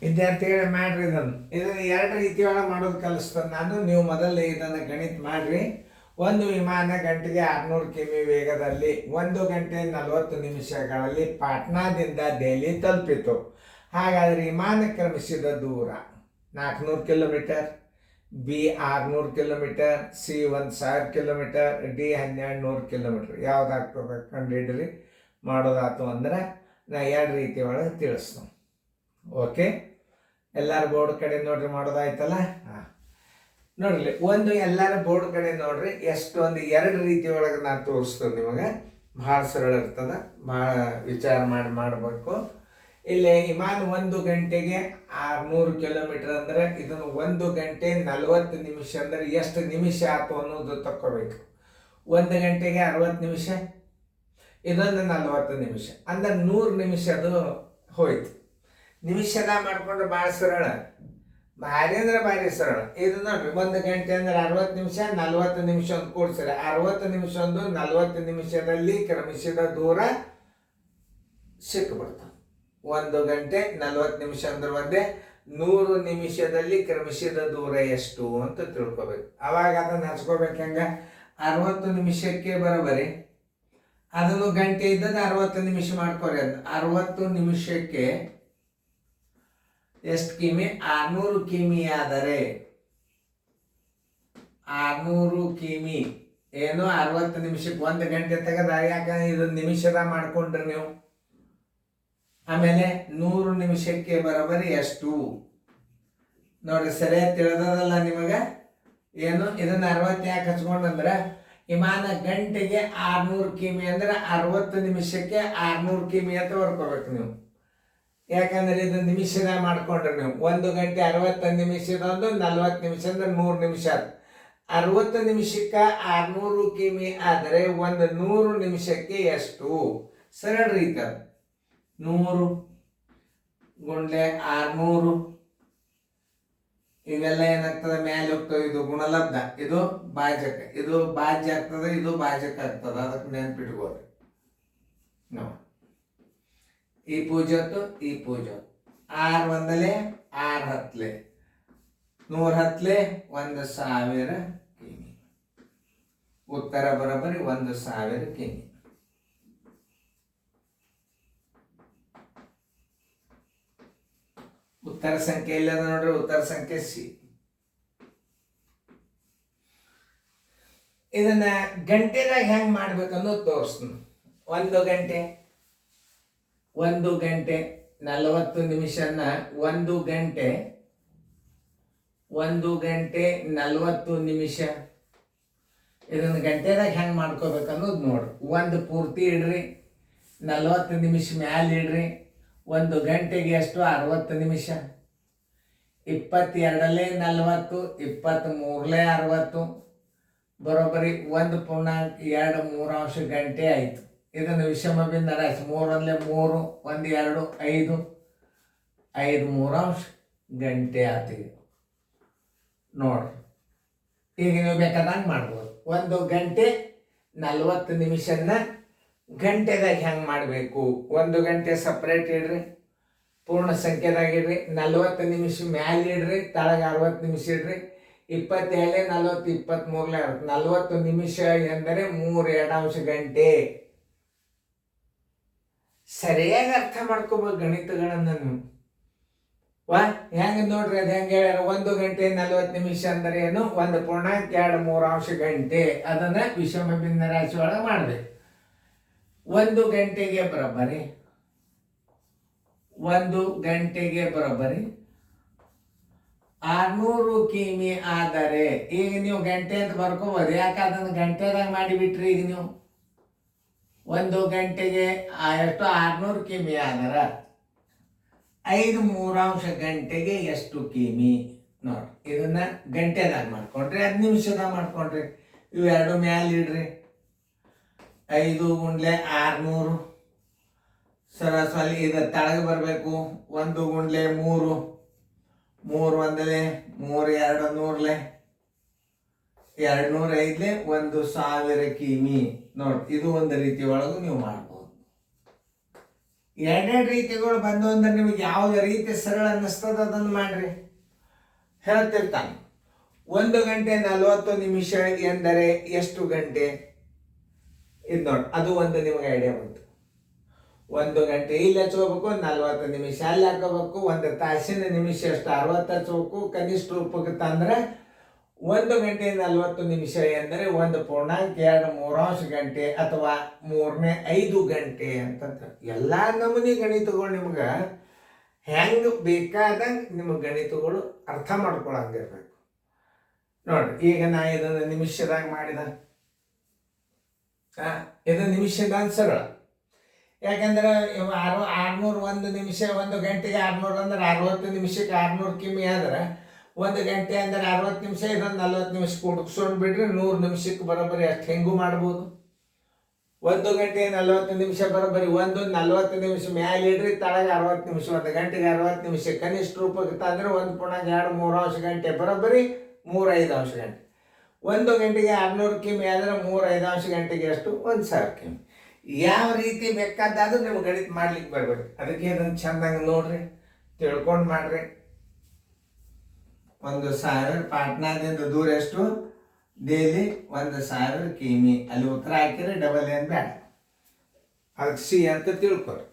ವಿದ್ಯಾರ್ಥಿಗಳೇ ಮಾಡ್ರಿ ಇದನ್ನು ಎರಡು ರೀತಿಯೊಳಗೆ ಮಾಡೋದು ಕಲಿಸ್ತೇನೆ ನಾನು. ನೀವು ಮೊದಲು ಇದನ್ನು ಗಣಿತ ಮಾಡ್ರಿ. ಒಂದು ವಿಮಾನ ಗಂಟೆಗೆ 600 ಕಿಮಿ ವೇಗದಲ್ಲಿ 1 ಗಂಟೆ 40 ನಿಮಿಷಗಳಲ್ಲಿ ಪಾಟ್ನಾದಿಂದ ದೆಹಲಿ ತಲುಪಿತು. ಹಾಗಾದರೆ ವಿಮಾನ ಕ್ರಮಿಸಿದ ದೂರ 400 kilometre, B 600 kilometre, C 1000 kilometre, D 1200 kilometre. ಯಾವುದಾಗ್ತದೆ ಕಂಡುಹಿಡ್ರಿ. ಮಾಡೋದಾಯ್ತು ಅಂದ್ರೆ ನಾ ಎರಡು ರೀತಿ ಒಳಗೆ ತಿಳಿಸ್ತೀನಿ. ಓಕೆ, ಎಲ್ಲರ ಬೋರ್ಡ್ ಕಡೆ ನೋಡ್ರಿ. ಮಾಡೋದಾಯ್ತಲ್ಲ? ಹಾಂ, ನೋಡ್ರಿ ಎಲ್ಲರ ಬೋರ್ಡ್ ಕಡೆ ನೋಡ್ರಿ. ಎಷ್ಟೊಂದು ಎರಡು ರೀತಿ ಒಳಗೆ ನಾನು ತೋರಿಸ್ತೇನೆ ನಿಮಗೆ. ಭಾಳ ಸರಳ ಇರ್ತದೆ, ಭಾಳ ವಿಚಾರ ಮಾಡಬೇಕು. ಇಲ್ಲಿ ವಿಮಾನ 1 ಗಂಟೆಗೆ 600 ಕಿಲೋಮೀಟರ್ ಅಂದ್ರೆ ಇದನ್ನು 1 ಗಂಟೆ 40 ನಿಮಿಷ ಅಂದ್ರೆ ಎಷ್ಟು ನಿಮಿಷ ಆಯ್ತು ಅನ್ನೋದು ತಕ್ಕೋಬೇಕು. 1 ಗಂಟೆಗೆ 60 ನಿಮಿಷ, ಇದೊಂದು 40 ನಿಮಿಷ ಅಂದ್ರೆ 100 ನಿಮಿಷದು ಹೋಯ್ತು. ನಿಮಿಷದ ಮಾಡ್ಕೊಂಡ್ರೆ ಭಾಳ ಸರಳ, ಭಾರಿ ಅಂದ್ರೆ ಭಾರಿ ಸರಳ. ಇದು ನೋಡ್ರಿ, 1 ಗಂಟೆ ಅಂದ್ರೆ 60 ನಿಮಿಷ, 40 ನಿಮಿಷ ಒಂದು ಕೂಡ್ಸಿರಿ. 60 ನಿಮಿಷ ಒಂದು 40 ನಿಮಿಷದಲ್ಲಿ ಕ್ರಮಿಸಿದ ದೂರ ಸಿಕ್ಕಿಬಿಡ್ತಾವೆ. 1 ಗಂಟೆ 40 ನಿಮಿಷ ಅಂದ್ರೆ ಒಂದೇ, 100 ನಿಮಿಷದಲ್ಲಿ ಕ್ರಮಿಸಿದ ದೂರ ಎಷ್ಟು ಅಂತ ತಿಳ್ಕೊಬೇಕು. ಅವಾಗ ಅದನ್ನು ಹಚ್ಕೋಬೇಕು. ಹೆಂಗ 60 ನಿಮಿಷಕ್ಕೆ ಬರೋಬರಿ ಅದನ್ನು ಗಂಟೆ ಇದ್ದದ್ದು 60 ನಿಮಿಷ ಮಾಡ್ಕೊರಿ. ಅದು 60 ನಿಮಿಷಕ್ಕೆ ಎಷ್ಟು ಕಿಮಿ? 600 ಕಿಮಿ. ಆದರೆ 600 ಕಿಮಿ ಏನು 60 ನಿಮಿಷಕ್ಕೆ 1 ಗಂಟೆ ತೆಗೆದ. ಯಾಕಂದ್ರೆ ಇದು ನಿಮಿಷದ ಮಾಡ್ಕೊಂಡ್ರಿ ನೀವು. ಆಮೇಲೆ 100 ನಿಮಿಷಕ್ಕೆ ಬರೋಬರಿ ಎಷ್ಟು ನೋಡ್ರಿ. ಸರಿಯಾಗಿ ತಿಳಿದದಲ್ಲ ನಿಮಗೆ? ಏನು ಇದನ್ನ 60 ಯಾಕೆ ಹಚ್ಕೊಂಡಂದ್ರೆ ವಿಮಾನ ಗಂಟೆಗೆ 600 ಕಿಮಿ ಅಂದ್ರೆ 60 ನಿಮಿಷಕ್ಕೆ 600 ಕಿಮಿ ಅಂತ ಬರ್ಕೋಬೇಕು ನೀವು. ಯಾಕಂದ್ರೆ ಇದು ನಿಮಿಷದ ಮಾಡ್ಕೊಂಡ್ರೆ ನೀವು 1 ಗಂಟೆ 60 ನಿಮಿಷದ ಒಂದು 40 ನಿಮಿಷ ಅಂದ್ರೆ 100 ನಿಮಿಷ. 60 ನಿಮಿಷಕ್ಕೆ 600 ಕಿಮಿ ಆದರೆ 100 ನಿಮಿಷಕ್ಕೆ ಎಷ್ಟು? ಸರಳ ರೀತಿ. 100 ಗುಂಡ್ಲೆ 600 ಇವೆಲ್ಲ ಏನಾಗ್ತದೆ? ಮೇಲೆ ಹೋಗ್ತದೆ. ಇದು ಗುಣಲಬ್ಧ, ಇದು ಭಾಜಕ. ಇದು ಭಾಜ್ಯ ಆಗ್ತದೆ, ಇದು ಭಾಜಕ ಆಗ್ತದೆ. ಅದಕ್ಕೆ ನೆನ್ಪಿಟ್ಕೋರಿ. ನೋಡಿ, ಈ ಪೂಜತ್ತು ಈ ಪೂಜೆ 6 ಒಂದಲೆ 6 ಹತ್ಲೆ 100 ಹತ್ಲೆ 1000 ಕಿಮಿ. ಉತ್ತರ ಬರೋಬ್ಬರಿ 1000 ಕಿಮಿ. ಉತ್ತರ ಸಂಖ್ಯೆ ಇಲ್ಲ ನೋಡ್ರಿ. ಉತ್ತರ ಸಂಖ್ಯೆ ಸಿ. ಇದನ್ನ ಗಂಟೆದಾಗ ಹೆಂಗ್ ಮಾಡ್ಬೇಕು ಅನ್ನೋದು ತೋರಿಸ್ತೀನಿ. 1 ಗಂಟೆ 40 ನಿಮಿಷನ 1 ಗಂಟೆ 40 ನಿಮಿಷ. ಇದನ್ನ ಗಂಟೆದಾಗ ಹೆಂಗೆ ಮಾಡ್ಕೋಬೇಕು ಅನ್ನೋದು ನೋಡ್ರಿ. 1 ಪೂರ್ತಿ ಇಡ್ರಿ, 40 ನಿಮಿಷ ಮ್ಯಾಲ ಇಡ್ರಿ. 1 ಗಂಟೆಗೆ ಎಷ್ಟು? 60 ನಿಮಿಷ. 22ಲೆ 40, 23ಲೆ 60 ಬರೋಬ್ಬರಿ 1.2 ಗಂಟೆ ಆಯಿತು. ಇದನ್ನು ವಿಷಮ ಬಿಂದ ರಾಶಿ 3 ಒಂದಲೆ 3, 1 2 5, 5 ಗಂಟೆ ಆತಿದೆ ನೋಡ್ರಿ. ಈಗ ನೀವು ಬೇಕಾದಂಗೆ ಮಾಡ್ಬೋದು. 1 ಗಂಟೆ 40 ನಿಮಿಷನ ಗಂಟೆದಾಗ ಹೆಂಗೆ ಮಾಡಬೇಕು? 1 ಗಂಟೆ ಸಪ್ರೇಟ್ ಇಡ್ರಿ, ಪೂರ್ಣ ಸಂಖ್ಯೆದಾಗ ಇಡ್ರಿ. 40 ನಿಮಿಷ ಮ್ಯಾಲೆ ಇಡ್ರಿ, ತಳಗ 60 ನಿಮಿಷ ಇಡ್ರಿ. 22ಲೆ 40, 23ಲೆ 40 ನಿಮಿಷ ಎಂದರೆ 3.2 ಗಂಟೆ. ಸರಿಯಾಗಿ ಅರ್ಥ ಮಾಡ್ಕೋಬೇಕು ಗಣಿತಗಳನ್ನು ನೀವು. ಹೆಂಗೆ ನೋಡ್ರಿ, ಅದು ಹೆಂಗೆ ಹೇಳ್ಯಾರ? 1 ಗಂಟೆ 40 ನಿಮಿಷ ಅಂದರೆ ಏನು? 1.23 ಗಂಟೆ. ಅದನ್ನ ವಿಷಮ ಭಿನ್ನ ರಾಶಿ ಒಳಗೆ ಮಾಡ್ಬೇಕು. 1 ಗಂಟೆಗೆ ಬರೋಬ್ಬರಿ 600 ಕಿಮಿ ಆದರೆ, ಈಗ ನೀವು ಗಂಟೆ ಅಂತ ಬರ್ಕೋಬೋದು. ಯಾಕೆ ಅದನ್ನು ಗಂಟೆದಾಗ ಮಾಡಿಬಿಟ್ರಿ. ಈಗ ನೀವು 1 ಗಂಟೆಗೆ ಎಷ್ಟು? 600 ಕಿಮಿ ಆದರೆ 5/3 ಗಂಟೆಗೆ ಎಷ್ಟು ಕಿಮಿ? ನೋಡ್ರಿ, ಇದನ್ನ ಗಂಟೆದಾಗ ಮಾಡ್ಕೊಂಡ್ರಿ, 10 ನಿಮಿಷದಾಗ ಮಾಡ್ಕೊಂಡ್ರಿ. ಇವೆರಡು ಮ್ಯಾಲ ಇಡ್ರಿ. 5 ಗುಂಡ್ಲೆ 600 ಸರಾಸರಿ ಇದು ತಳಗೆ ಬರಬೇಕು. 1 ಗುಂಡ್ಲೆ 3, 3 ಒಂದಲೆ 3, 2 100ಲೆ 205ಲೆ 1000 ಕಿಮಿ. ನೋಡಿ, ಇದು ಒಂದು ರೀತಿ ಒಳಗೂ ನೀವು ಮಾಡ್ಬೋದು. ಎರಡೆರಡು ರೀತಿಗಳು ಬಂದು ಅಂದ್ರೆ ನಿಮಗೆ ಯಾವ್ದು ರೀತಿ ಸರಳ ಅನ್ನಿಸ್ತದ ಅದನ್ನು ಮಾಡ್ರಿ. ಹೇಳ್ತಿರ್ತಾನೆ 1 ಗಂಟೆ 40 ನಿಮಿಷ ಎಂದರೆ ಎಷ್ಟು ಗಂಟೆ? ಇದು ನೋಡಿ, ಅದು ಒಂದು ನಿಮಗೆ ಐಡಿಯಾ ಬಂತು. 1 ಗಂಟೆ ಇಲ್ಲಿ ಹಚ್ಕೋಬೇಕು, 40 ನಿಮಿಷ ಅಲ್ಲಿ ಹಾಕೋಬೇಕು, 1 ತಾಸಿನ ನಿಮಿಷ ಎಷ್ಟು 60 ಹಚ್ಕೋಬೇಕು. ಕನಿಷ್ಠ ರೂಪಕ್ಕೆ ತಂದ್ರೆ 1 ಗಂಟೆ 40 ನಿಮಿಷ ಎಂದರೆ 1.2 ಗಂಟೆ ಅಥವಾ 3/5 ಗಂಟೆ ಅಂತಂದ್ರೆ ಎಲ್ಲ ನಮೂನಿ ಗಣಿತಗಳು ನಿಮ್ಗೆ ಹೆಂಗೆ ಬೇಕಾದಂಗೆ ನಿಮಗೆ ಗಣಿತಗಳು ಅರ್ಥ ಮಾಡ್ಕೊಳಂಗಿರ್ಬೇಕು. ನೋಡ್ರಿ, ಈಗ ನಾ ಇದನ್ನು ನಿಮಿಷದಾಗ ಮಾಡಿದ, ಇದು ನಿಮಿಷದಾಗ ಸರಳ. ಯಾಕಂದ್ರೆ 601 ನಿಮಿಷ, 1 ಗಂಟೆಗೆ 600 ಅಂದ್ರೆ 60 ನಿಮಿಷಕ್ಕೆ 600 ಕಿಮಿ ಆದ್ರೆ 1 ಗಂಟೆ ಅಂದ್ರೆ 60 ನಿಮಿಷ, ಇದೊಂದು 40 ನಿಮಿಷ ಕೂಡಿಸ್ಕೊಂಡು ಬಿಡ್ರಿ 100 ನಿಮಿಷಕ್ಕೆ ಬರೋಬ್ಬರಿ ಅಷ್ಟು ಹೆಂಗೂ ಮಾಡ್ಬೋದು. 1 ಗಂಟೆ 40 ನಿಮಿಷ ಬರೋಬ್ಬರಿ 40 ನಿಮಿಷ ಮ್ಯಾಲೆ ಇಡ್ರಿ, ತಳಗೆ 60 ನಿಮಿಷ. 1 ಗಂಟೆಗೆ 60 ನಿಮಿಷ ಕನಿಷ್ಠ ರೂಪಕ್ಕೆ ತಂದ್ರೆ 1.2 ಗಂಟೆ ಬರೋಬ್ಬರಿ 3/5 ಗಂಟೆ. 1 ಗಂಟೆಗೆ 600 ಕಿಮಿ ಆದ್ರೆ 3/5 ಗಂಟೆಗೆ ಎಷ್ಟು? 1000 ಕಿಮಿ. ಯಾವ ರೀತಿ ಬೇಕಾದಾದ್ರೂ ನಿಮ್ಗೆ ಗಣಿತ ಮಾಡ್ಲಿಕ್ಕೆ ಬರ್ಬೇಡಿ. ಅದಕ್ಕೆ ಇದನ್ನು ಚಂದಂಗೆ ನೋಡ್ರಿ, ತಿಳ್ಕೊಂಡು ಮಾಡ್ರಿ. 1000 ಪಾಟ್ನಾದಿಂದ ದೂರ ಎಷ್ಟು? ಡೈಲಿ 1000 ಕಿಮಿ. ಅಲ್ಲಿ ಉತ್ತರ ಹಾಕಿರಿ, ಡಬಲ್ ಏನು ಬೇಡ, ಅದಕ್ಕೆ ಸಿ ಅಂತ ತಿಳ್ಕೊರಿ.